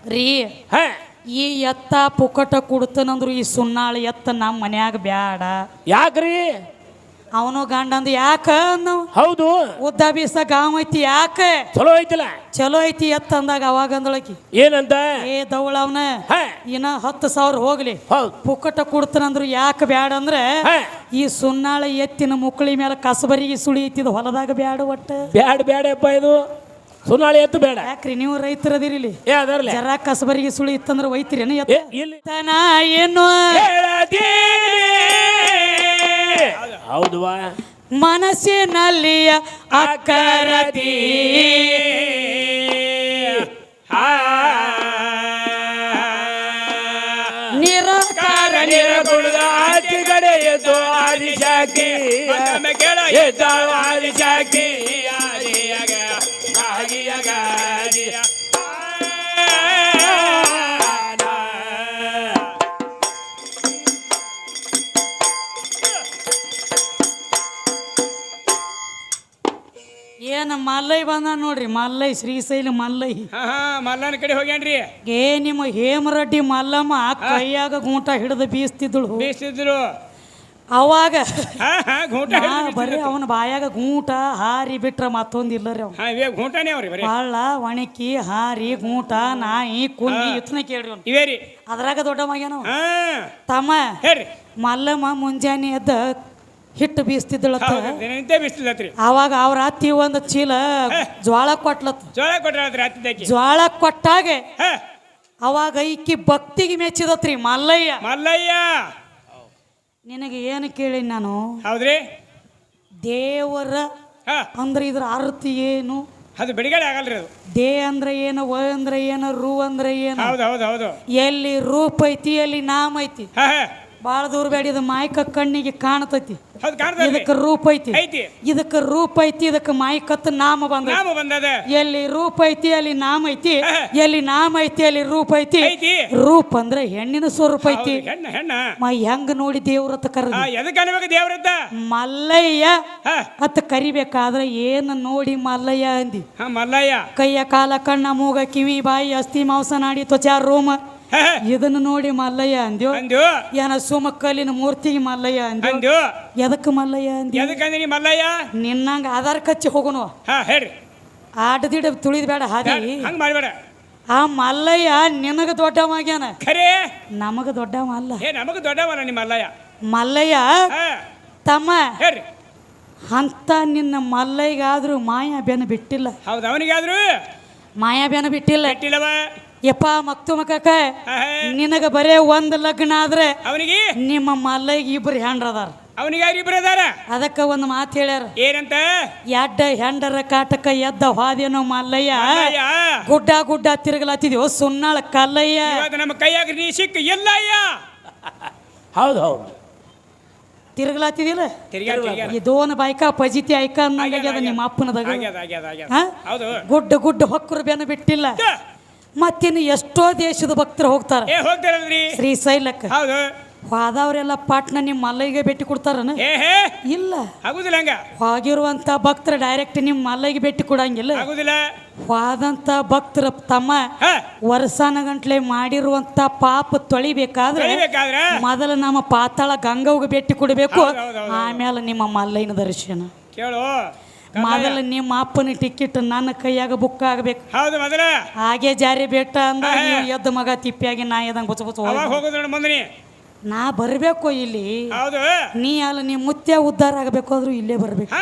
ರೀ ಹಾ ಈ ಎತ್ತ ಪುಕ್ಕಟ ಕೊಡ್ತಾನಂದ್ರು ಈ ಸುನ್ನಾಳಿ ಎತ್ತ ನಮ್ಮ ಮನ್ಯಾಗ ಬ್ಯಾಡ. ಯಾಕ್ರಿ? ಅವನು ಗಂಡಂದು ಯಾಕ ನಾವು ಹೌದು ಉದ್ದ ಬೀಸ ಗಾಮ್ ಐತಿ ಯಾಕ ಚಲೋ ಐತಿಲ್ಲ ಚಲೋ ಐತಿ ಎತ್ತ ಅಂದಾಗ ಅವಾಗ ಅಂದಳಕಿ ಏನಂತ? ಏ ದವಳವನ ಹಾ ಇನ್ನ 10,000 ಹೋಗ್ಲಿ ಹೌದು ಪುಕ್ಕಟ ಕೊಡ್ತಾನಂದ್ರು ಯಾಕೆ ಬ್ಯಾಡ ಅಂದ್ರೆ ಹಾ ಈ ಸುನ್ನಾಳ ಎತ್ತಿನ ಮುಕ್ಕಳಿ ಮೇಲೆ ಕಸಬರಿಗೆ ಸುಳಿ ಐತಿದ ಹೊಲದಾಗ ಬ್ಯಾಡ ಒಟ್ಟ ಬ್ಯಾಡ ಬ್ಯಾಡಪ್ಪ ಇದು ಸುನಾಳಿ ಎತ್ತು ಬೇಡ. ಯಾಕ್ರಿ ನೀವು ರೈತರದಿರಿಲಿ ಏ ಅದರ್ಲೆ ಜರ ಕಸಬರಿಗೆ ಸುಳಿ ಇತ್ತಂದ್ರೆ ಒಯ್ತಿರೇನು ಏ, ಇಲ್ಲಿ ಎತ್ತನ ಏನು ಹೌದುವಾ ಮನಸ್ಸಿನಲ್ಲಿ ಅಕ್ಕರದಿ ನಿರಾಕಾರ ನಿರಗುಣದ ಆಚೆಗಡೆ ಎದ್ದು ಆದಿಶಾಕಿ ಎದ್ದಾಳು ಆದಿಶಾಕಿ ಏನ ಮಲ್ಲೈ ಬಂದ ನೋಡ್ರಿ ಮಲ್ಲೈ ಶ್ರೀಶೈಲ ಮಲ್ಲೈ ಮಲ್ಲನ ಕಡೆ ಹೋಗ್ಯಾನ್ರಿ. ಏ ನಿಮ್ಮ ಹೇಮರೆಡ್ಡಿ ಮಲ್ಲಮ್ಮ ಕೈಯಾಗ ಗೂಟ ಹಿಡಿದು ಬೀಸ್ತಿದ್ರು ಅವಾಗ ಬರೀ ಅವನ ಬಾಯಾಗ ಗೂಟ ಹಾರಿ ಬಿಟ್ರ ಮತ್ತೊಂದಿಲ್ಲ ರೀ ಅವ್ ಬಾಳ ಒಣಕಿ ಹಾರಿ ಗೂಟ ನಾಯಿ ಕುನ್ನಿ ಇತ್ನ ಕೇಳ್ರಿ ಅವ್ನು ಇವೇರಿ ಅದ್ರಾಗ ದೊಡ್ಡ ಮಗ್ಯಾನ ತಮ್ಮ ಮಲ್ಲಮ್ಮ ಮುಂಜಾನೆ ಎದ್ದ ಹಿಟ್ಟು ಬೀಸ್ತಿದ್ದಳತ್ತ ಅವಾಗ ಅವ್ರ ಅತ್ತಿ ಒಂದು ಚೀಲ ಜ್ವಾಳ ಕೊಟ್ಲತ್ತ ಜ್ವಾಳ ಕೊಟ್ಟಾಗ ಅವಾಗ ಈಕಿ ಭಕ್ತಿಗೆ ಮೆಚ್ಚಿದತ್ರಿ ಮಲ್ಲಯ್ಯ ಮಲ್ಲಯ್ಯ ನಿನಗೆ ಏನು ಕೇಳಿ ನಾನು ಹೌದ್ರಿ ದೇವರ ಅಂದ್ರೆ ಇದ್ರ ಅರ್ಥ ಏನು? ಅದು ಬಿಡುಗಡೆ ಆಗಲ್ರಿ. ಅದು ದೇ ಅಂದ್ರೆ ಏನು, ವ ಅಂದ್ರೆ ಏನು, ರು ಅಂದ್ರೆ ಏನು? ಹೌದು ಹೌದು ಹೌದು. ಎಲ್ಲಿ ರೂಪ ಐತಿ ಎಲ್ಲಿ ನಾಮ ಐತಿ ಬಾಳ ದೂರ ಬೇಡ ಇದು ಮಾಯ್ಕ ಕಣ್ಣಿಗೆ ಕಾಣತೈತಿ ಇದಕ್ಕೆ ರೂಪ ಐತಿ ಇದಕ್ಕೆ ರೂಪ ಐತಿ ಇದಕ್ಕೆ ಮಾಯ್ಕತ್ ನಾಮ ಬಂದ ಎಲ್ಲಿ ರೂಪ ಐತಿ ಅಲ್ಲಿ ನಾಮ ಐತಿ ಎಲ್ಲಿ ನಾಮ ಐತಿ ಅಲ್ಲಿ ರೂಪ ಐತಿ ರೂಪ ಅಂದ್ರೆ ಹೆಣ್ಣಿನ ಸ್ವರೂಪ ಐತಿ ಹೆಂಗ ನೋಡಿ ದೇವ್ರತ್ತ ಕರೆದ ಮಲ್ಲಯ್ಯ ಅತ್ತ ಕರಿಬೇಕಾದ್ರೆ ಏನ ನೋಡಿ ಮಲ್ಲಯ್ಯ ಅಂದಿ ಮಲ್ಲಯ್ಯ ಕೈಯ ಕಾಲ ಕಣ್ಣ ಮೂಗ ಕಿವಿ ಬಾಯಿ ಅಸ್ಥಿ ಮಾಂಸ ನಾಡಿ ತ್ವಚಾ ರೋಮ ಇದನ್ನು ನೋಡಿ ಮಲ್ಲಯ್ಯ ಅಂದ್ಯೋ ಏನ ಸುಮಕ್ಕಲ್ಲಿನ ಮೂರ್ತಿಗೆ ಮಲ್ಲಯ್ಯ ಅಂದ್ಯೋ ಎದಕ್ಕೆ ಮಲ್ಲಯ್ಯ ಅಂದ್ಯ ಮಲ್ಲಯ್ಯ ನಿನ್ನಂಗ ಆಧಾರ್ ಕಚ್ಚಿ ಹೋಗೋನು ಆಟದಿಡ ತುಳಿದ್ ಬೇಡ ಹಾದಿ ಆ ಮಲ್ಲಯ್ಯ ನಿನಗ ದೊಡ್ಡವಾಗ್ಯಾನ ನಮಗ ದೊಡ್ಡವ ಅಲ್ಲ ನಮಗ ದೊಡ್ಡವಲ್ಲ ನಿಮ್ಮ ಮಲ್ಲಯ್ಯ ಮಲ್ಲಯ್ಯ ತಮ್ಮ ಅಂತ ನಿನ್ನ ಮಲ್ಲಯ್ಯಗಾದ್ರೂ ಮಾಯಾ ಬೆನ ಬಿಟ್ಟಿಲ್ಲ ಹೌದು ಅವನಿಗಾದ್ರು ಮಾಯಾ ಬೆನ ಬಿಟ್ಟಿಲ್ಲ ಯಪ್ಪ ಮಕ್ತು ಮಕ್ಕ ನಿನಗ ಬರೇ ಒಂದ್ ಲಗ್ನ ಆದ್ರೆ ಅವನಿಗೆ ನಿಮ್ಮ ಮಲ್ಲಯ್ಯ ಇಬ್ರು ಹೆಂಡ್ರದಾರ ಅವನಿಗೆ ಇಬ್ರು ಅದಾರ ಅದಕ್ಕ ಒಂದು ಮಾತು ಹೇಳ್ಯಾರ ಏನಂತ ಎಡ್ಡ ಹೆಂಡರ ಕಾಟಕ ಎದ್ದ ಹಾದೇನೋ ಮಲ್ಲಯ್ಯ ಗುಡ್ಡ ಗುಡ್ಡ ತಿರುಗಲಾತಿದ್ಯೋ ಸುನ್ನಾಳ ಕಲ್ಲಯ್ಯ ನಮ್ಮ ಕೈಯಾಗ ನೀ ಸಿಕ್ಕ ಎಲ್ಲಯ್ಯ ಹೌದು ಹೌದು ತಿರುಗಲಾತಿದಿಲ್ಲ ಇದೋನ ಬಾಯ್ಕ ಪಜಿತಿ ಐಕ ಅನ್ನಂಗಾಗ್ಯದ ನಿಮ್ಮ ಅಪ್ಪನದಾಗ ಗುಡ್ಡ ಗುಡ್ಡ ಹೊಕ್ಕರು ಬೆನ ಬಿಟ್ಟಿಲ್ಲ ಮತ್ತಿನ್ನು ಎಷ್ಟೋ ದೇಶದ ಭಕ್ತರು ಹೋಗ್ತಾರ ಶ್ರೀಶೈಲಕ್ಕೆ ಹೋದವ್ರೆಲ್ಲ ಪಾಟ್ನ ನಿಮ್ಮ ಮಲ್ಲಯ್ಯಗೆ ಭೇಟಿ ಕೊಡ್ತಾರನ ಇಲ್ಲ ಹೋಗಿರುವಂತ ಭಕ್ತರ ಡೈರೆಕ್ಟ್ ನಿಮ್ಮ ಮಲ್ಲಯ್ಯಗೆ ಭೇಟಿ ಕೊಡಂಗಿಲ್ಲ ಹೋದಂತ ಭಕ್ತರ ತಮ್ಮ ವರ್ಷಾನ ಗಂಟ್ಲೆ ಮಾಡಿರುವಂತ ಪಾಪ ತೊಳಿಬೇಕಾದ್ರೆ ಮೊದಲು ನಮ್ಮ ಪಾತಾಳ ಗಂಗವ್ಗೆ ಭೇಟಿ ಕೊಡಬೇಕು ಆಮೇಲೆ ನಿಮ್ಮ ಮಲ್ಲಯ್ಯನ ದರ್ಶನ ಕೇಳು ಮೊದಲು ನಿಮ್ಮ ಅಪ್ಪನ ಟಿಕೆಟ್ ನನ್ನ ಕೈಯಾಗ ಬುಕ್ ಆಗಬೇಕು ಹಾಗೆ ಜಾರಿ ಬೇಟ ಅಂದ ಎದ್ದ ಮಗ ತಿಪ್ಪಿಯಾಗಿ ನಾ ಎದಂಗ ಬುಚ್ಚ ಬುಚ್ಚ ನಾ ಬರ್ಬೇಕು ಇಲ್ಲಿ ನೀ ಅಲ್ಲ ನೀ ಮುತ್ಯ ಉದ್ಧಾರ ಆಗಬೇಕು ಆದ್ರೂ ಇಲ್ಲೇ ಬರ್ಬೇಕು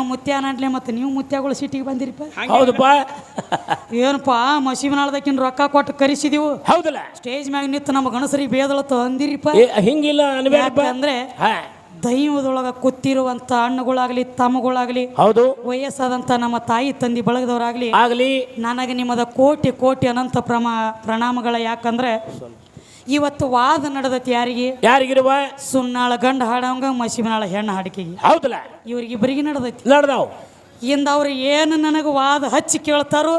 ಮುತ್ಯ ನಾಡ್ಲೆ ಮತ್ತೆ ನೀವು ಮುತ್ಯಗಳು ಸಿಟಿಗೆ ಬಂದಿರಿಪ್ಪ ಹೌದಪ್ಪ ಏನಪ್ಪಾ ಮಸೀಬನಾಳದಕ್ಕಿನ ರೊಕ್ಕ ಕೊಟ್ಟು ಕರೆಸಿದೀವು ಹೌದಲ್ಲ ಸ್ಟೇಜ್ ಮ್ಯಾಗ ನಿಂತು ನಮ್ಮ ಗಣಸರಿಗೆ ಬೇದಳತ್ತು ಅಂದಿರಿಪ್ಪ ಹಿಂಗಿಲ್ಲ ಅಂದ್ರೆ ದೈವದೊಳಗ ಕೂತಿರುವಂತ ಹಣ್ಣುಗಳಾಗ್ಲಿ ತಮ್ಮಗಳಾಗ್ಲಿ ಹೌದು ವಯಸ್ಸಾದಂತ ನಮ್ಮ ತಾಯಿ ತಂದಿ ಬಳಗದವರಾಗ್ಲಿ ಆಗ್ಲಿ ನನಗೆ ನಿಮ್ಮದ ಕೋಟಿ ಕೋಟಿ ಅನಂತ ಪ್ರಣಾಮಗಳ ಯಾಕಂದ್ರೆ ಇವತ್ತು ವಾದ ನಡೆದತಿ ಯಾರಿಗಿರುವ ಸುನ್ನಾಳ ಗಂಡ ಹಾಡವಂಗ ಮಸೀಬನಾಳ ಹೆಣ್ಣು ಹಾಡಿಕೆಗೆ ಹೌದಲ್ಲ ಇವ್ರಿಗಿಬ್ಬರಿಗೆ ನಡೆದೈತಿ ನಡೆದವು ಇಂದ ಅವ್ರು ಏನು ನನಗೆ ವಾದ ಹಚ್ಚಿ ಕೇಳ್ತಾರೋ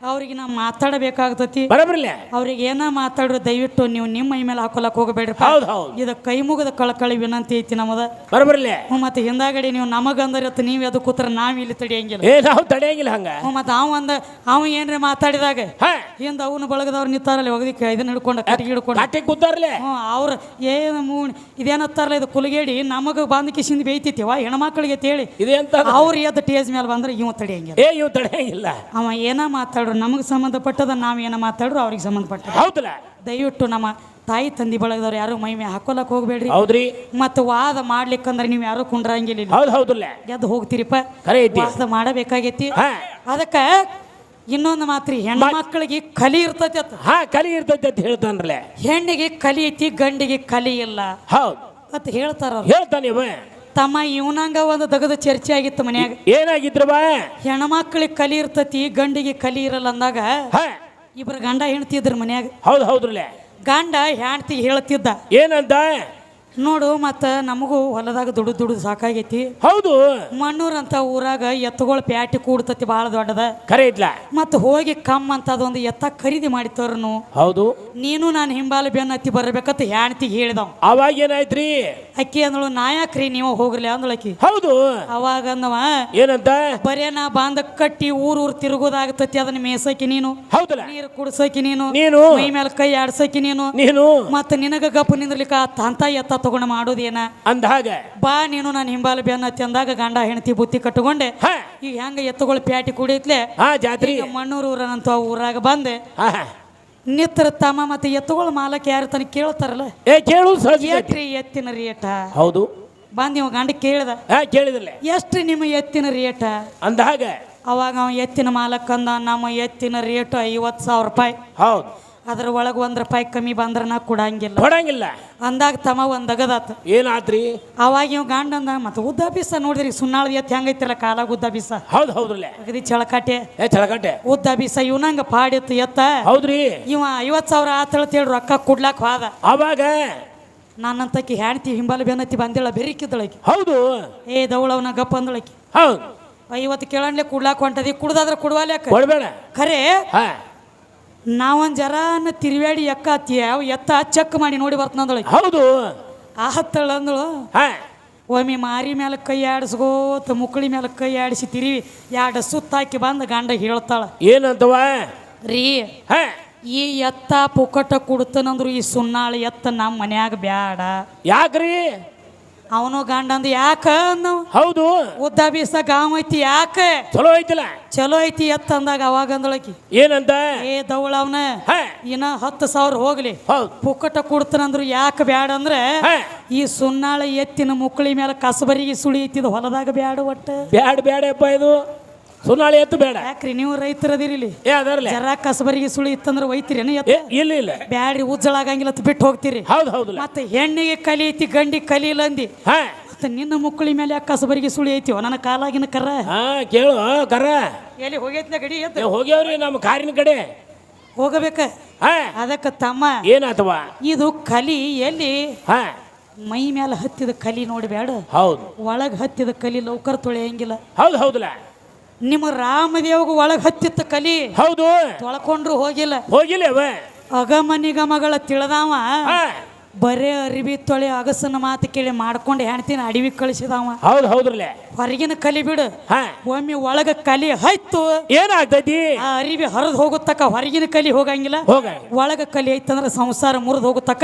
ಅವ್ರಿಗೆ ನಾ ಮಾತಾಡಬೇಕಾಗ್ತತಿ ಬರಬರ್ಲೆ ಅವ್ರಿಗೆ ಏನ ಮಾತಾಡ್ರಿ ದಯವಿಟ್ಟು ನೀವು ನಿಮ್ಮ ಮೈ ಮೇಲೆ ಹಾಕೊಳಕ್ ಹೋಗಬೇಡ್ರಿ. ಹೌದು ಹೌದು ಇದು ಕೈ ಮುಗದ ಕಳಕಳಿ ವಿನಂತಿ ಐತಿ ನಮ್ಮದ. ಬರಬರ್ಲೆ ಮತ್ತೆ ಹಿಂದಾಗಡಿ ನೀವು ನಮಗಂದರತ್ತ ನೀವ್ ಎದು ಕೂತ್ರ ನಾವ್ ಇಲ್ಲಿ ತಡಿಯಂಗಿಲ್ಲ. ನಾವು ತಡೆಯಂಗಿಲ್ಲ ಹಂಗ. ಮತ್ತೆ ಅವ ಏನ್ರಿ ಮಾತಾಡಿದಾಗ ಹಿಂದ ಅವನು ಬಳಗದವ್ರು ನಿಂತಾರಲ್ಲಿ ಒಗದಿಕ್ಕೆ ಇದನ್ನ ಹಿಡ್ಕೊಂಡ ಕಟ್ಟಿಗೆ ಹಿಡ್ಕೊಂಡು ಕೂತಾರ್ಲೆ ಅವ್ರ ಏನು ಇದೇನತ್ತಾರಲ್ಲ ಇದು ಕುಲಗೇಡಿ ನಮಗ ಬಂದ ಕಿಸಿಂದ ಬೇಯ್ತಿವ ಹೆಣ್ಮಕ್ಳಿಗೆ ತೇಳಿ ಅವ್ರ ಎದ್ದು ಟೇಜ್ ಮೇಲೆ ಬಂದ್ರೆ ಇವ್ ತಡೆಯಂಗಿಲ್ಲ. ಅವ ಏನ ಮಾತಾಡ್ರು ನಮಗ್ ಸಂಬಂಧಪಟ್ಟದ ನಾವ್ ಏನ ಮಾತಾಡ್ರು ಅವ್ರಿಗೆ ಸಂಬಂಧಪಟ್ಟ. ಹೌದಲ್ಲ ದಯವಿಟ್ಟು ನಮ್ಮ ತಾಯಿ ತಂದಿ ಬಳಗದವ್ರು ಯಾರು ಮೈ ಮೇಲೆ ಹಾಕೊಲಕ್ ಹೋಗ್ಬೇಡ್ರಿ. ಹೌದ್ರಿ. ಮತ್ತೆ ವಾದ ಮಾಡ್ಲಿಕ್ಕಂದ್ರೆ ನೀವು ಯಾರು ಕುಂಡ್ರಂಗಿಲ್ಲ. ಹೌದಲ್ಲ ಎದ್ದು ಹೋಗ್ತೀರಿಪ್ಪ. ವಾದ ಮಾಡಬೇಕಾಗೈತಿ. ಅದಕ್ಕ ಇನ್ನೊಂದು ಮಾತ್ರಿ ಹೆಣ್ಣು ಮಕ್ಕಳಿಗೆ ಕಲಿ ಇರ್ತೈತಿ ಕಲಿ ಇರ್ತೈತಿ ಅಂತ ಹೇಳ್ತಾನ್ರಲ್ಲ. ಹೆಣ್ಣಿಗೆ ಕಲಿ ಐತಿ ಗಂಡಿಗೆ ಕಲಿ ಇಲ್ಲ ಹೌದು ಅಂತ ಹೇಳ್ತಾರ. ಹೇಳ್ತಾನೆ ತಮ್ಮ ಇವನಂಗ ಒಂದು ದಗದ ಚರ್ಚೆ ಆಗಿತ್ತು ಮನ್ಯಾಗ. ಏನಾಗಿದ್ರ ಹೆಣ್ಮಕ್ಳಿಗೆ ಕಲಿ ಇರ್ತತಿ ಗಂಡಿಗೆ ಕಲಿ ಇರಲ್ಲ ಅಂದಾಗ ಇಬ್ರು ಗಂಡ ಹೆಣ್ತಿದ್ರ ಮನ್ಯಾಗ. ಹೌದ್ರಲ್ಲ. ಗಂಡ ಹೆಣ್ತಿ ಹೇಳ್ತಿದ್ದ ಏನಂತ ನೋಡು ಮತ್ತ ನಮಗೂ ಹೊಲದಾಗ ದುಡ್ಡು ಸಾಕಾಗೈತಿ. ಹೌದು ಮಣ್ಣೂರ್ ಅಂತ ಊರಾಗ ಎತ್ತುಗಳು ಪ್ಯಾಟಿ ಕೂಡ್ತತಿ ಬಹಳ ದೊಡ್ಡದ ಕರೆ ಇದ್ಲ. ಮತ್ತ ಹೋಗಿ ಕಮ್ಮ ಅಂತ ಅದೊಂದು ಎತ್ತ ಖರೀದಿ ಮಾಡಿತವ್ರನು. ಹೌದು ನೀನು ನಾನು ಹಿಂಬಾಲ ಬೆನ್ನ ಹತ್ತಿ ಬರ್ಬೇಕಂತ ಹೆಣ್ತಿಗೆ ಹೇಳಿದವ್. ಅವಾಗ ಏನಾಯ್ತ್ರಿ? ಅಕ್ಕಿ ಅಂದಳು ನಾಯಾಕ್ರಿ ನೀವು ಹೋಗ್ಲಿ ಅಂದಳಕಿ. ಹೌದು ಅವಾಗ ಅಂದವ ಏನಂತ ಬರೇ ನಾ ಬಾಂಧ ಕಟ್ಟಿ ಊರ್ ತಿರುಗೋದಾಗತತಿ ಅದನ್ನ ಮೇಸಕಿ ನೀನು. ಹೌದಲ್ಲ. ನೀರು ಕುಡ್ಸಕಿ ನೀನು. ಮೈ ಮೇಲೆ ಕೈ ಆಡ್ಸಕಿ ನೀನು. ಮತ್ತ ನಿನಗ ಗಪ್ಪ ನಿಂದ್ರಲಿಕ್ಕ ಅಂತ ಎತ್ತ ತಗೊಂಡ ಮಾಡೋದೇನ ಅಂದಾಗ ಬಾ ನೀನು ನಾನು ಹಿಂಬಾಲ ಬೆನ್ನತ್ತಿ ಅಂದಾಗ ಗಂಡ ಹೆಣ್ತಿ ಬುತ್ತಿ ಕಟ್ಟಕೊಂಡೆ ಈಗ ಹೆಂಗ ಎತ್ತುಗಳು ಪ್ಯಾಟಿ ಕುಡಿತ್ಲೆ ಜಾತ್ರಿ ಮಣ್ಣೂರು ಊರನಂತ ಊರಾಗ ಬಂದೆ ನಿತ್ರ ತಮ್ಮ ಮತ್ತೆ ಎತ್ತುಗಳ ಮಾಲಕ್ ಯಾರು ತನ ಕೇಳ್ತಾರಲ್ಲ ಕೇಳು ಎತ್ತಿನ ರೇಟ. ಹೌದು ಬಂದ್ ಇವ ಗಂಡ ಕೇಳಿದ್ರಲ್ಲ ಎಷ್ಟು ನಿಮ್ಮ ಎತ್ತಿನ ರೇಟ ಅಂದಾಗ ಅವಾಗ ಅವ ಎತ್ತಿನ ಮಾಲಕ್ ಅಂದ ನಮ್ಮ ಎತ್ತಿನ ರೇಟ್ 50,000 ರೂಪಾಯಿ. ಹೌದು ಅದ್ರ ಒಳಗ ₹1 ಕಮ್ಮಿ ಬಂದ್ರ ನಾ ಕೊಡಂಗಿಲ್ಲ ಅಂದಾಗ ತಮ್ಮ ಒಂದಗದಾತ. ಏನಾತ್ರಿ? ಅವಾಗ ಇವ್ ಗಂಡ ಅಂದ ಮತ್ತೆ ಉದ್ದ ಬೀಸ ನೋಡಿದ್ರಿ ಸುನ್ನಾಳ ಎತ್ತಿ ಹೆಂಗೈತಿಲ್ಲ ಕಾಲಾಗ ಉದ್ದ ಬೀಸ. ಹೌದ್ರಲ್ಲ. ಅಗದಿ ಚಳಕಾಟೆ ಉದ್ದ ಬೀಸ ಇವನಂಗ ಪಾಡಿತ್ತು ಎತ್ತ. ಹೌದ್ರಿ. ಇವ 50,000 ಆತಳತೇಳಿ ರೊಕ್ಕ ಕೊಡ್ಲಾಕ್ ಹೋದ. ಅವಾಗ ನನ್ನಂತಕಿ ಹೆಣ್ತಿ ಹಿಂಬಾಲ ಬೆನ್ನತ್ತಿ ಬಂದಿಳ ಬೆರಿಕಿದ್ದಳಕಿ. ಹೌದು ದವಳವನ ಗಪ್ಪ ಅಂದಳಕಿ. ಹೌದು 50 ಕೇಳನ್ಲೆ ಕುಡ್ಲಾಕ್ ಹೊಂಟದಿ ಕುಡ್ದಾದ್ರ ಕುಡ್ವಾಲ್ಯಾಕ ಖರೆ ನಾವೊಂದ್ ಜರಾನ ತಿರುವಾಡಿ ಎತ್ತ ಚೆಕ್ ಮಾಡಿ ನೋಡಿ ಬರ್ತಂದಳ. ಹೌದು ಆಹತ್ತಳ ಅಂದಳು. ಒಮ್ಮೆ ಮಾರಿ ಮೇಲೆ ಕೈ ಆಡಿಸ್ಕೋತ ಮುಕ್ಕಳಿ ಮೇಲೆ ಕೈ ಆಡಿಸಿ ತಿರುವಿ 2 ಸುತ್ತಾಕಿ ಬಂದ ಗಂಡ ಹೇಳ್ತಾಳ. ಏನಂತವ ರೀ ಈ ಎತ್ತ ಪುಕ್ಕಟ ಕುಡ್ತನಂದ್ರು ಈ ಸುನ್ನಾಳ ಎತ್ತ ನಮ್ಮ ಮನ್ಯಾಗ ಬ್ಯಾಡ. ಯಾಕ್ರಿ? ಅವನು ಗಂಡ ಅಂದ ಯಾಕ ನಾವು. ಹೌದು ಉದ್ದ ಬೀಸ ಗಾಮ ಐತಿ ಯಾಕ ಚಲೋ ಐತಿಲ್ಲ ಚಲೋ ಐತಿ ಎತ್ತ ಅಂದಾಗ ಅವಾಗ ಅಂದಳಕಿ. ಏನಂತ? ದವಳವನ ಇನ್ನ 10,000 ಹೋಗ್ಲಿ ಪುಕ್ಕಟ ಕೊಡ್ತಾನಂದ್ರು ಯಾಕೆ ಬ್ಯಾಡ ಅಂದ್ರೆ ಈ ಸುನ್ನಾಳ ಎತ್ತಿನ ಮುಕ್ಕಳಿ ಮೇಲೆ ಕಸಬರಿಗೆ ಸುಳಿ ಐತಿದ ಹೊಲದಾಗ ಬ್ಯಾಡ. ಒಟ್ಟ ಬ್ಯಾಡಪ್ಪ ಇದು ಸುನ್ನಾಳಿ ಎತ್ತು ಬೇಡ. ಯಾಕ್ರಿ ನೀವು ರೈತರದಿರಿಲಿ ಜರ ಕಸಬರಿಗೆ ಸುಳಿ ಇತ್ತಂದ್ರೆ ಒಯ್ತಿರೇನು? ಇಲ್ಲ ಬ್ಯಾಡ್ರಿ ಉಜ್ಜಳಾಗಂಗಿಲ್ಲ ಬಿಟ್ಟು ಹೋಗ್ತೀರಿ. ಹೌದು ಮತ್ತೆ ಹೆಣ್ಣಿಗೆ ಕಲಿ ಐತಿ ಗಂಡಿಗೆ ಕಲಿಲ್ಲ ಅಂದಿ. ಮತ್ತೆ ನಿನ್ನ ಮುಕ್ಕಳಿ ಮೇಲೆ ಯಾಕೆ ಕಸಬರಿಗೆ ಸುಳಿ ಐತಿವ ನನ್ನ ಕಾಲಾಗಿನ ಕರ್ರ ಕೇಳು ಕರ್ರ ಎಲ್ಲಿ ಹೋಗೈತ್ನ ಗಡಿ ಹೋಗ್ಯಾವ್ರಿ ನಮ್ಮ ಕಾರಿನ ಕಡೆ ಹೋಗಬೇಕ. ಅದಕ್ಕ ತಮ್ಮ ಏನಾತವ ಇದು ಕಲಿ ಎಲ್ಲಿ ಮೈ ಮೇಲೆ ಹತ್ತಿದ ಕಲಿ ನೋಡ್ಬೇಡ. ಹೌದು ಒಳಗ್ ಹತ್ತಿದ ಕಲಿ ಲೌಕರ್ ತೊಳೆಯಂಗಿಲ್ಲ. ಹೌದಲ್ಲ. ನಿಮ್ಮ ರಾಮದೇವ್ಗ ಒಳಗ್ ಹತ್ತಿತ್ತ ಕಲಿ. ಹೌದು ತೊಳ್ಕೊಂಡ್ರು ಹೋಗಿಲ್ಲ. ಅಗಮನಿಗಮಗಳ ತಿಳಿದವ ಬರೇ ಅರಿವಿ ತೊಳೆ ಅಗಸನ ಮಾತು ಕೇಳಿ ಮಾಡ್ಕೊಂಡು ಹೆಣ್ತಿನ ಅಡವಿ ಕಳಿಸಿದವ. ಹೌದ್ರಲ್ಲ. ಹೊರಗಿನ ಕಲಿ ಬಿಡು. ಒಮ್ಮೆ ಒಳಗ ಕಲಿ ಹೈತು ಏನಾಗ್ತೈತಿ? ಆ ಅರಿವಿ ಹರಿದು ಹೋಗುತ್ತಕ ಹೊರಗಿನ ಕಲಿ ಹೋಗಂಗಿಲ್ಲ. ಒಳಗ ಕಲಿ ಐತಂದ್ರ ಸಂಸಾರ ಮುರಿದು ಹೋಗುತ್ತಕ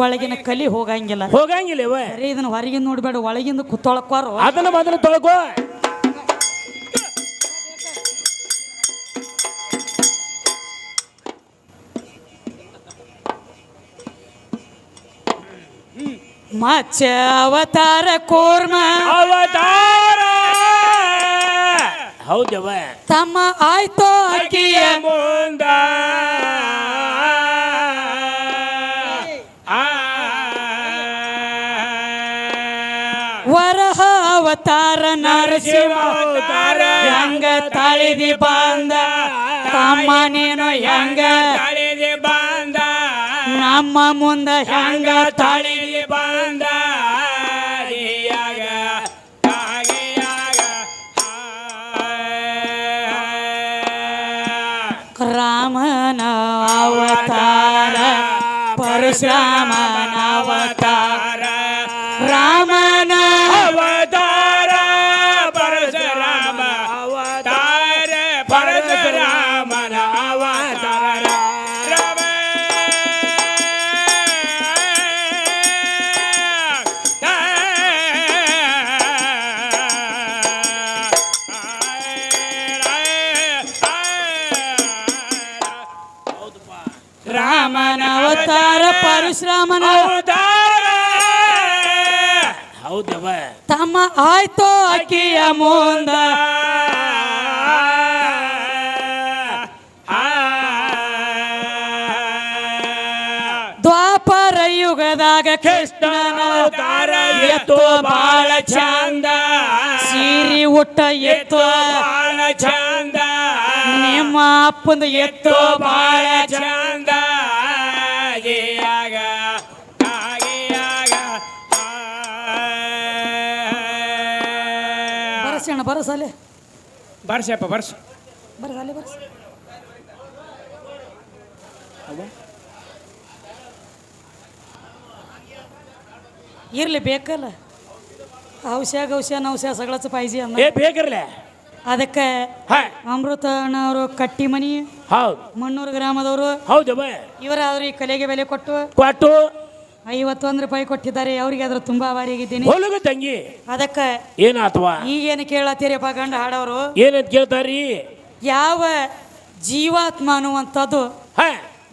ಒಳಗಿನ ಕಲಿ ಹೋಗಂಗಿಲ್ಲ. ಬರೀ ಇದನ್ನ ಹೊರಗಿನ ನೋಡ್ಬೇಡ ಒಳಗಿಂದ ತೊಳ್ಕೋರು ಅದನ್ನ ಮೊದಲು ತೊಳ್ಕೋ. ಮಚ್ಚ ಅವತಾರ ಕೂರ್ಮ ಅವತಾರ ಹೌದವ ತಮ್ಮ ಆಯ್ತೋ ಅಕ್ಕಿಯ ಮುಂದ ವರಹ ಅವತಾರ ನರಸಿಂಹ ಅವತಾರ ಹೆಂಗ ತಾಳಿದಿ ಬಂದ ತಮ್ಮ ನೀನು ಹೆಂಗ ತಾಳಿದಿ ಬಂದ ನಮ್ಮ ಮುಂದ ಹೆಂಗ ತಾಳಿದಿ ಬಂದ ಅವತಾರ ಪರಶುರಾಮನ ಅವತಾರ ರಾಮನ ಅವತಾರ ಪರಶುರಾಮ ಅವತಾರ ಪರಶುರಾಮನ ಅವತಾರ ರಾಮ ರಾಮನ ಅವತಾರ ಪರಶುರಾಮನ ಅವತಾರ ಹೌದವ ತಮ್ಮ ಆಯ್ತು ಅಕ್ಕಿಯ ಮುಂದ ದ್ವಾಪರ ಯುಗದಾಗ ಕೃಷ್ಣನ ಅವತಾರ ಎತ್ತೋ ಬಾಳ ಚಂದ ಸೀರಿ ಉಟ್ಟ ಎತ್ತೋ ಬಾಳ ಚಂದ ನಿಮ್ಮ ಅಪ್ಪಂದ ಎತ್ತೋ ಬಾಳ ಬಾಳ ಚಂದ ಆಗಿಯಾಗ ಆಗಿಯಾಗ ಬರಸಣ್ಣ ಬರಸಲೆ ಬರ್ಸಪ್ಪ ಬರ್ಸ ಬರಸಲೆ ಬರಸ ಇರ್ಲಿ ಬೇಕಲ್ಲ ಔಷಧ ನೌಷಧ ಸಗಳಚ್ಚ ಪಾಯ್ಜಿ ಅಂದ ಏ ಬೇಕಿರ್ಲೆ ಅದಕ್ಕೆ ಹಾ ಅಮೃತ ಅಣ್ಣವರು ಕಟ್ಟಿ ಮನಿ ಹೌದು ಮಣ್ಣೂರು ಗ್ರಾಮದವರು ಹೌದವ ಇವರಾದ್ರೂ ಈ ಕಲೆಗೆ ಬೆಲೆ ಕೊಟ್ಟು ಕೊಟ್ಟು 51 ರೂಪಾಯಿ ಕೊಟ್ಟಿದ್ದಾರೆ ಅವರಿಗೆ ಅದ್ರ ತುಂಬಾ ಆಭಾರಿಯಾಗಿದ್ದೀನಿ ಹೊಲಗ ತಂಗಿ ಅದಕ್ಕೆ ಏನಾತವ ಈಗೇನು ಕೇಳತ್ತೀರಪ್ಪ ಗಂಡ ಹಾಡೋರು ಏನಂತ ಕೇಳ್ತಾರಿ ಯಾವ ಜೀವಾತ್ಮ ಅನ್ನುವಂಥದ್ದು ಹಾ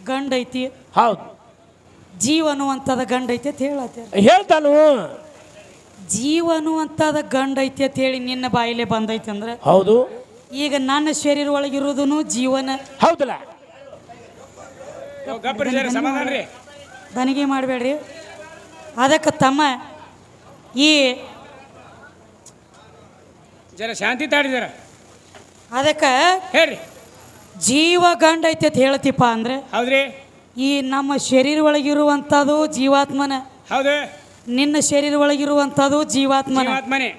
ಗಂಡ ಐತಿ ಹೌದು ಜೀವ ಅನ್ನುವಂಥದ್ದು ಗಂಡ ಐತಿ ಅಂತ ಹೇಳತ್ತೀರ ಹೇಳ್ತಾನು ಜೀವ ಅನ್ನುವಂಥದ್ದು ಗಂಡ ಐತಿ ಅಂತ ಹೇಳಿ ನಿನ್ನ ಬಾಯಿಲೆ ಬಂದೈತಿ ಅಂದ್ರೆ ಹೌದು ಈಗ ನನ್ನ ಶರೀರ ಒಳಗಿರೋದನು ಜೀವನ ಹೌದಲ್ಲ ಗಬ್ಬರಿ ಜರ ಸಮಾಧಾನ ರೀ ದನಿಗೆ ಮಾಡಬೇಡ್ರಿ ಅದಕ್ಕೆ ತಮ್ಮ ಈ ಜರ ಶಾಂತಿ ತಾಡಿದಾರ ಅದಕ್ಕೆ ಹೇಳ್ರಿ ಜೀವ ಗಂಡ ಐತಿ ಅಂತ ಹೇಳ್ತಿಪ್ಪ ಅಂದ್ರೆ ಹೌದ್ರಿ ಈ ನಮ್ಮ ಶರೀರ ಒಳಗಿರುವಂಥದ್ದು ಜೀವಾತ್ಮನ ಹೌದು ನಿನ್ನ ಶರೀರ ಒಳಗಿರುವಂಥದ್ದು ಜೀವಾತ್ಮನ ಆತ್ಮನೆ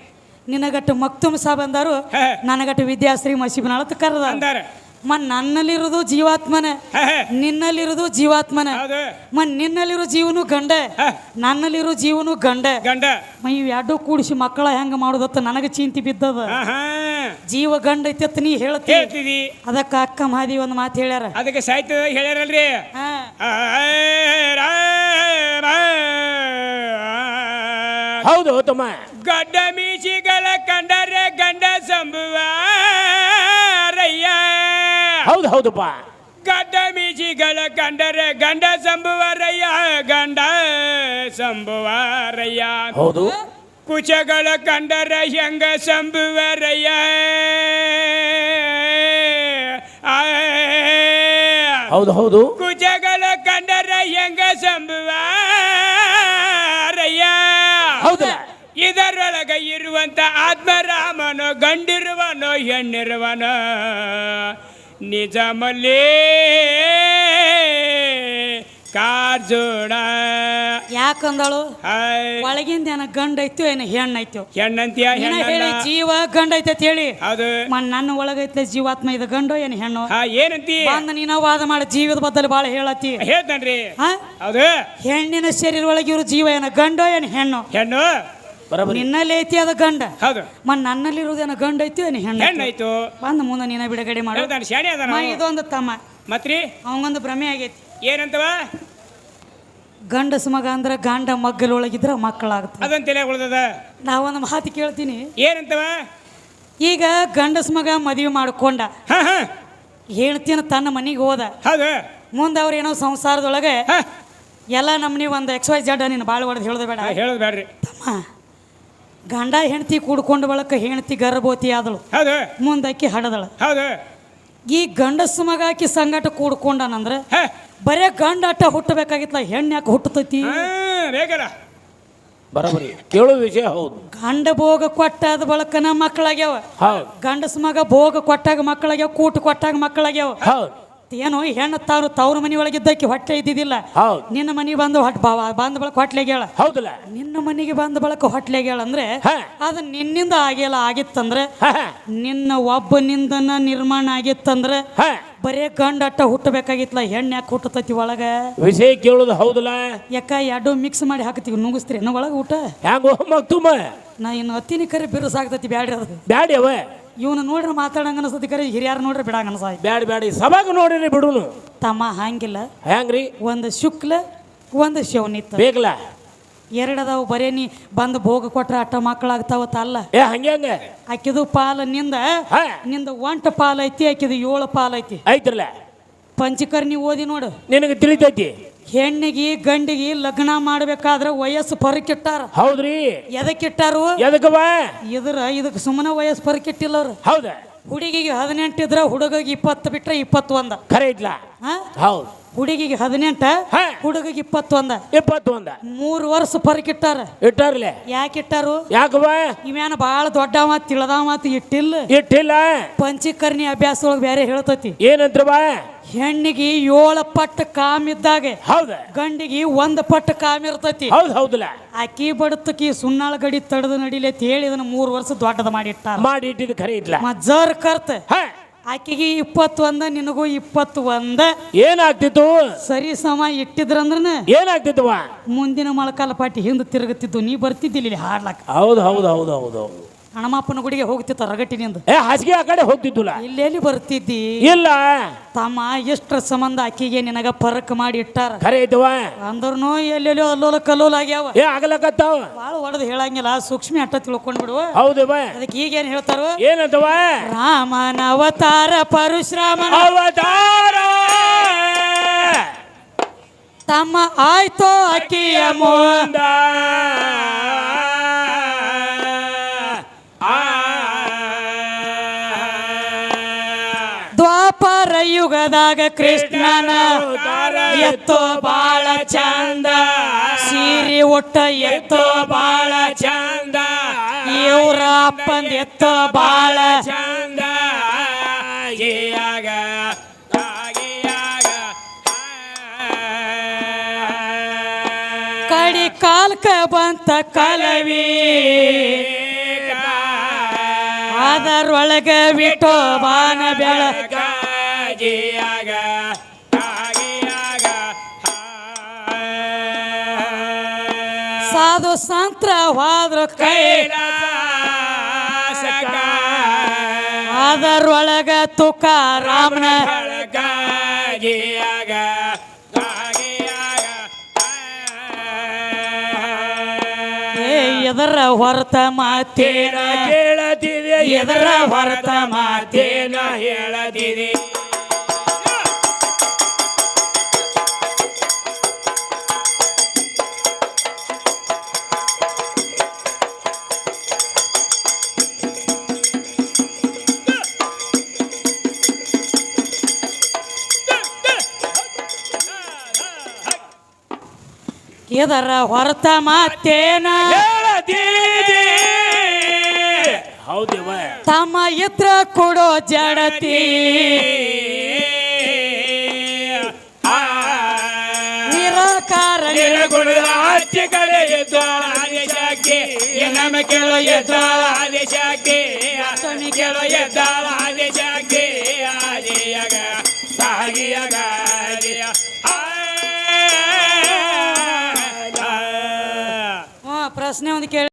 ನಿನಗಟ್ಟು ಮಕ್ತುಮ್ ಸಾ ಬಂದಾರು ಹೇ. ನನಗಟ್ಟು ವಿದ್ಯಾಶ್ರೀ ಮಸೀಬನಾಳತ್ ಕರೆದ ಅಂದಾರ ನನ್ನಲ್ಲಿರೋದು ಜೀವಾತ್ಮನ ಹೇ, ಹೇ. ನಿನ್ನಲ್ಲಿರೋದು ಜೀವಾತ್ಮನ ಹೌದು ನಿನ್ನಲ್ಲಿರೋ ಜೀವನು ಗಂಡ ಹೇ. ನನ್ನಲ್ಲಿರೋ ಜೀವನು ಗಂಡ ಗಂಡ ಇವ್ ಎರಡು ಕೂಡಿಸಿ ಮಕ್ಕಳ ಹೆಂಗ ಮಾಡೋದತ್ತ ನನಗೆ ಚಿಂತೆ ಬಿದ್ದದ ಆಹಾ. ಜೀವ ಗಂಡ ಐತಿ ಅಂತ ನೀ ಹೇಳ್ತಿ ಹೇಳ್ತಿದಿ ಅದಕ್ಕ ಅಕ್ಕ ಮಾದಿ ಒಂದು ಮಾತು ಹೇಳ್ಯಾರ ಅದಕ್ಕೆ ಸಾಹಿತ್ಯ ಹೇಳ್ಯಾರಲ್ರಿ ಹಾ. ಹೌದು ತಮ್ಮ ಗಡ್ಡ ಮೀಸಿಗಳ ಕಂಡರೆ ಗಂಡ ಸಂಭುವಾರಯ್ಯ ಹೌದು ಹೌದಪ್ಪ ಗಡ್ಡ ಮೀಸಿಗಳ ಕಂಡರೆ ಗಂಡ ಸಂಭುವಾರಯ್ಯ ಗಂಡ ಸಂಭುವಾರಯ್ಯ ಹೌದು ಕುಚಗಳ ಕಂಡರೆ ಹೆಂಗ ಸಂಭುವಾರಯ್ಯ ಹೌದು ಹೌದು ಕುಚಗಳ ಕಂಡರೆ ಹೆಂಗ ಸಂಭುವಾರಯ್ಯ ಹೌದಲ್ಲ ಇದರೊಳಗೆ ಇರುವಂತ ಆತ್ಮರಾಮನು ಗಂಡಿರುವನೋ ಹೆಣ್ಣಿರುವನೋ ನಿಜಮಲ್ಲೇ ಕಾಜೋಡ ಯಾಕಂದಳು ಹಾಯ್. ಒಳಗಿಂದ ಏನ ಗಂಡ ಐತೋ ಏನ ಹೆಣ್ಣ ಐತೋ ಹೆಣ್ಣಂತೀಯ ನೀನ ಹೆಣ್ಣಲ್ಲ ಹೇಳಿ ಜೀವ ಗಂಡ ಐತೆ ಅಂತ ಹೇಳಿ ಹೌದು ನನ್ನ ಒಳಗೈತೆ ಜೀವಾತ್ಮ ಇದು ಗಂಡು ಏನು ಹೆಣ್ಣು ಹಾ ಏನಂತಿ ಬಂದ ನೀನ ವಾದ ಮಾಡಿ ಜೀವದ ಬದಲು ಭಾಳ ಹೇಳತ್ತಿ ಹೇಳ್ತಾನ್ರಿ ಹಾ ಹೌದು ಹೆಣ್ಣಿನ ಶರೀರ ಒಳಗಿರೋ ಜೀವ ಏನ ಗಂಡು ಏನು ಹೆಣ್ಣು ಹೆಣ್ಣು ಬರಬರಿ ನಿನ್ನಲ್ಲಿ ಐತಿ ಅದ ಗಂಡ ಹೌದು ನನ್ನಲ್ಲಿರೋದೇನ ಗಂಡ ಐತಿ ಏನು ಹೆಣ್ಣು ಹೆಣ್ಣಾಯ್ತು ಬಂದ ಮುಂದೆ ನೀನ ಬಿಡುಗಡೆ ಮಾಡು ಹೇಳ್ತಾನೆ ಶಾಣೆ ಅದ ಇದೊಂದು ತಮ್ಮ ಮತ್ರಿ ಅವಂಗೊಂದು ಭ್ರಮೆ ಆಗೈತಿ ಏನಂತವ ಗಂಡಸ ಮಗ ಅಂದ್ರೆ ಗಂಡ ಮಗ್ಗಲೊಳಗಿದ್ರ ಮಕ್ಕಳಾಗ್ತದೆ ಅದೊಂದು ತಲೆ ಉಳ್ದದ ನಾವೊಂದು ಮಾತು ಕೇಳ್ತೀನಿ ಏನಂತವ ಈಗ ಗಂಡಸ ಮಗ ಮದುವೆ ಮಾಡ್ಕೊಂಡ ಹಾ ಹಾ ಹೇಳ್ತೀನಿ ತನ್ನ ಮನೆಗೆ ಹೋದ ಹೌದು ಮುಂದೆ ಅವ್ರು ಏನೋ ಸಂಸಾರದೊಳಗೆ ಹಾ ಎಲ್ಲ ನಮ್ಮನಿ ಒಂದು XYZ ನೀನು ಭಾಳ ಹೊಡೆದು ಹೇಳೋದು ಬೇಡ ಹೇಳೋದು ಬೇಡ್ರಿ ತಮ್ಮ ಗಂಡ ಹೆಂಡತಿ ಕೂಡ್ಕೊಂಡು ಬಳಕ ಹೆಂಡತಿ ಗರ್ಭವತಿ ಆದಳು ಹೌದು ಮುಂದಕ್ಕೆ ಹಡದಳು ಹೌದು ಈ ಗಂಡಸ ಮಗ ಆಕಿ ಸಂಗಟ ಕೂಡ್ಕೊಂಡನಂದ್ರೆ ಹಾ ಬರೇ ಗಂಡ ಅಟ್ಟ ಹುಟ್ಟಬೇಕಾಗಿತ್ತಲ್ಲ ಹೆಣ್ಣು ಯಾಕೆ ಹುಟ್ಟತೈತಿ ಬೇಕಲ್ಲ ಬರಬರಿ ಕೇಳೋ ವಿಷಯ ಹೌದು ಗಂಡ ಭೋಗ ಕೊಟ್ಟಾದ ಬಳಕನ ಮಕ್ಕಳಾಗ್ಯಾವ ಹೌದು ಗಂಡಸ ಮಗ ಭೋಗ ಕೊಟ್ಟಾಗ ಮಕ್ಕಳಾಗ್ಯಾವ ಕೂಟು ಕೊಟ್ಟಾಗ ಮಕ್ಕಳಾಗ್ಯಾವ ಹೌದು ಏನು ಹೆಣ್ಣು ತವ್ರ ಮನಿ ಒಳಗಿದ್ದಕ್ಕೆ ಹೊಟ್ಟೆ ಇದ್ದಿದ್ದಿಲ್ಲ. ಹೌದು. ನಿನ್ನ ಮನೆಗೆ ಬಂದು ಬಂದ ಬಳಕ ಹೊಟ್ಲೆಗೆ ಹೇಳ. ಹೌದಲ್ಲ. ನಿನ್ನ ಮನೆಗೆ ಬಂದ ಬಳಕ ಹೊಟ್ಲೆಗೆ ಹೇಳ ಅಂದ್ರೆ ಅದು ನಿನ್ನಿಂದ ಆಗಿಲ್ಲ ಆಗಿತ್ತಂದ್ರೆ ನಿನ್ನ ಒಬ್ಬನಿಂದನ ನಿರ್ಮಾಣ ಆಗಿತ್ತಂದ್ರೆ ಬರೇ ಗಂಡ ಅಟ್ಟ ಹುಟ್ಟಬೇಕಾಗಿತ್ತಲ್ಲ. ಹೆಣ್ಣು ಯಾಕೆ ಹುಟ್ಟತೈತಿ ಒಳಗ ವಿಷಯ ಕೇಳೋದು ಹೌದಲ್ಲ. ಯಾಕ ಎರಡು ಮಿಕ್ಸ್ ಮಾಡಿ ಹಾಕ್ತೀವಿ ನುಗ್ಗಿಸ್ತೀರಿ ಏನೋ ಒಳಗ ಊಟ ಹ್ಯಾಂಗ ಮಗ್ತುಮ ನಾ ಇನ್ನು ಹತ್ತಿನ ಕರೆ ಬಿರುಸಾಗ್ತೈತಿ ಬ್ಯಾಡ್ರಿ ಅದು ಬ್ಯಾಡಿ ಅವ ಇವನು ನೋಡ್ರಿ ಮಾತಾಡಂಗ ಅನಸ್ತತಿ ಕರೆ ಹಿರಿಯಾರು ನೋಡ್ರಿ ಬಿಡಂಗ ಅನಸಾಯ್ ಬ್ಯಾಡಿ ಬ್ಯಾಡಿ ಸಭಾಗ ನೋಡ್ರಿ ಬಿಡುನು ತಮ್ಮ ಹಂಗಿಲ್ಲ. ಹ್ಯಾಂಗ್ರಿ ಒಂದು ಶುಕ್ಲ ಒಂದು ಶವನಿತ್ತ ಬೇಕಲ್ಲ ಎರಡದಾವು ಬರೇ ನೀ ಬಂದು ಭೋಗ ಕೊಟ್ರೆ ಅಟ್ಟ ಮಕ್ಕಳಾಗ್ತಾವತ್ತ ಅಲ್ಲ. ಹಂಗೆ ಆಕಿದು ಪಾಲ ನಿಂದ ಒಂಟ ಪಾಲ ಐತಿ ಆಕಿದು 7 ಪಾಲ ಐತಿ ಐತ್ರಲ್ಲ. ಪಂಚಕರ್ಣಿ ಓದಿ ನೋಡು ನಿನಗೆ ತಿಳಿತೈತಿ. ಹೆಣ್ಣಿಗೆ ಗಂಡಿಗೆ ಲಗ್ನ ಮಾಡ್ಬೇಕಾದ್ರ ವಯಸ್ಸು ಪರಕಿಟ್ಟಾರ. ಹೌದ್ರಿ. ಎದಕ್ಕಿಟ್ಟಾರು ಎದಕ್ಕವ ಇದಕ್ಕೆ ಸುಮ್ಮನೆ ವಯಸ್ಸು ಪರಕಿಟ್ಟಿಲ್ಲ ಅವ್ರು. ಹೌದ. ಹುಡುಗಿಗೆ 18 ಇದ್ರ ಹುಡುಗಿಗೆ 20 ಬಿಟ್ರೆ 21 ಖರೆ ಇದ್ಲ. ಹೌದು. ಹುಡುಗಿಗೆ 18 ಹುಡುಗಿಗೆ 21 3 ವರ್ಷ ಪರಕಿಟ್ಟಾರ. ಇಟ್ಟಾರ್ಲೆ. ಯಾಕೆ ಇಟ್ಟಾರು? ಯಾಕವ ಇವ್ಯಾನ ಬಾಳ ದೊಡ್ಡ ಮಾತು ತಿಳಿದ ಮಾತು ಇಟ್ಟಿಲ್ಲ. ಪಂಚಕರ್ಣಿ ಅಭ್ಯಾಸ ಒಳಗೆ ಬೇರೆ ಹೇಳ್ತತಿ ಏನಂತ್ರವ ಹೆಣ್ಣಿಗೆ 7 ಪಟ್ಟು ಕಾಮಿದ್ದಾಗ ಹೌದ ಗಂಡಿಗೆ 1 ಪಟ್ಟು ಕಾಮಿರ್ತತಿ. ಹೌದಲ್ಲ. ಆಕಿ ಬಡತಕಿ ಸುಣ್ಣಾಳ ಗಡಿ ತಡೆದು ನಡಿಲಿ ಅಂತ ಹೇಳಿ ಇದನ್ನ 3 ವರ್ಷ ದೊಡ್ಡದ ಮಾಡಿ ಇಟ್ಟಿದ್ದು ಖರೆ ಇಟ್ಲ. ಜರ್ ಕರ್ತ ಆಕಿಗೆ 21 ನಿನಗೂ 21 ಏನಾಗ್ತಿತ್ತು ಸರಿ ಸಮ ಇಟ್ಟಿದ್ರಂದ್ರ ಏನಾಗ್ತಿತ್ತವ ಮುಂದಿನ ಮೊಳಕಾಲ ಪಾಟಿ ಹಿಂದೆ ತಿರುಗುತ್ತಿದ್ದು ನೀ ಬರ್ತಿದ್ದಿಲ್ಲ ಇಲ್ಲಿ ಹಾಡ್ಲಾಕ. ಹೌದು ಹಣಮಪ್ಪನ ಗುಡಿಗೆ ಹೋಗ್ತಿತ್ತ ರಗಟ್ಟಿನಿಂದ. ಹಾಸಿಗೆ ಆ ಕಡೆ ಹೋಗ್ತಿದ್ದುಲ್ಲ. ಇಲ್ಲೆಲ್ಲಿ ಬರ್ತಿದ್ದಿ ಇಲ್ಲ ತಮ್ಮ ಎಷ್ಟ್ರ ಸಂಬಂಧ ಆಕಿಗೆ ನಿನಗ ಪರಕ್ ಮಾಡಿ ಇಟ್ಟಾರ. ಖರೆ ಐತವ ಅಂದ್ರೂ ಎಲ್ಲೆಲ್ಲೋ ಅಲ್ಲೋಲ ಕಲ್ಲೋಲ ಆಗ್ಯಾವ. ಆಗಲಕತ್ತಾವ ಬಾಳ ಹೊಡೆದು ಹೇಳಂಗಿಲ್ಲ ಸೂಕ್ಷ್ಮ ಅಟ್ಟ ತಿಳ್ಕೊಂಡ್ ಬಿಡುವ. ಹೌದವ. ಅದಕ್ಕೆ ಈಗೇನ್ ಹೇಳ್ತಾರ ಏನಂತವ ರಾಮನ ಅವತಾರ ಪರಶುರಾಮನ ಅವತಾರ ತಮ್ಮ ಆಯ್ತೋ ಅಕ್ಕಿಯ ಮುಂದ ದ್ವಾಪರ ಯುಗದಾಗ ಕೃಷ್ಣನ ಎತ್ತೋ ಬಾಳ ಚಂದ ಸೀರೆ ಒಟ್ಟ ಎತ್ತೋ ಬಾಳ ಚಂದ ಇವ್ರ ಅಪ್ಪಂದ ಎತ್ತೋ ಬಾಳ ಚಂದ ಕಡಿ ಕಾಲ್ಕ ಬಂತ ಕಲವಿ ಅದರೊಳಗ ಬಿಟ್ಟೋ ಬಾನ ಬೆಳಕ ಸಾಧು ಸಂತ್ರ ಹೋದ್ರು ಕೈಲಾಸ ಅದರೊಳಗ ತುಕಾರಾಮನ ಎದರ ಹೊರತ ಮಾತೇನ ಕೇಳದಿದೆ ಎದರ ಹೊರತ ಮಾತೇನ ಹೇಳದಿದೆ ಇದರ ಹೊರತ ಮಾತೇನ ಹೌದೇವ ತಮ್ಮ ಇದ್ರ ಕೊಡೋ ಜಡತಿ ನಿರಾಕಾರ ಗುಣದ ಆಚೆ ಕಡೆ ಎದ್ದು ಆದೇಶಕ್ಕೆ ನಮ್ಮ ಕೇಳೋ ಎದ್ದ ಆದೇಶಕ್ಕೆ ಕೇಳೋ ಎದ್ದ ಆದೇಶಕ್ಕೆ ಆದಿಯಾಗ